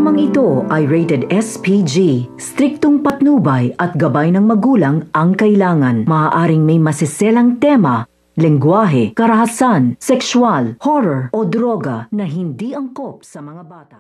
Programang ito ay rated SPG. Striktong patnubay at gabay ng magulang ang kailangan. Maaaring may masiselang tema, lengguwahe, karahasan, sexual, horror o droga na hindi angkop sa mga bata.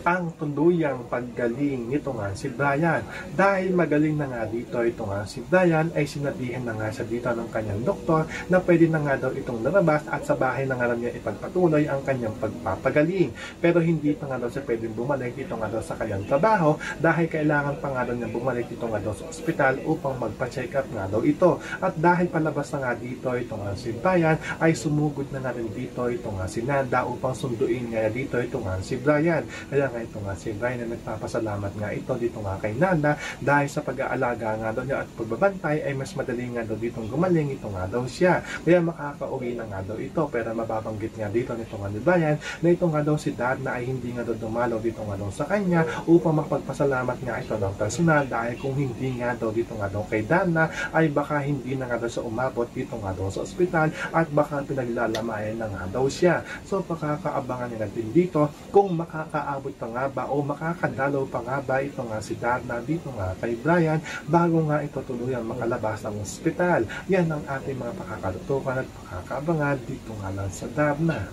Ang tuluyang paggaling nito nga si Brian. Dahil magaling na nga dito ito nga si Brian, ay sinabihan na nga siya dito ng kanyang doktor na pwede na nga daw itong narabas at sa bahay na nga niya ipagpatuloy ang kanyang pagpapagaling. Pero hindi pa nga daw siya pwedeng bumalik dito nga daw sa kanyang trabaho dahil kailangan pa nga daw niya bumalik dito nga daw sa ospital upang magpa-check up nga daw ito. At dahil palabas na nga dito ito nga si Brian, ay sumugod na nga rin dito ito nga si Nanda upang sunduin nga dito ito nga si Brian. Kaya nga ito nga si Brian na nagpapasalamat nga ito dito nga kay Nanda dahil sa pag-aalaga nga daw niya at pagbabantay ay mas madali nga daw ditong gumaling ito nga daw siya. Kaya makakauwi na nga daw ito, pero mababanggit nga dito nito nga ni Brian na ito nga daw si Dad na ay hindi nga daw dumalaw dito nga daw sa kanya upang magpagpasalamat nga ito ng personal dahil kung hindi nga daw dito nga daw kay Dana ay baka hindi na nga daw siya umabot dito nga daw sa ospital at baka pinaglalamayan na nga daw siya. So pakakaabangan nila din dito kung makakaabot pa nga ba o makakadalaw pa nga ba ito nga si Darna dito nga kay Brian bago nga ito tuluyang makalabas ng ospital. Yan ang ating mga pakakalutukan at pakakaabangan dito nga lang sa Darna.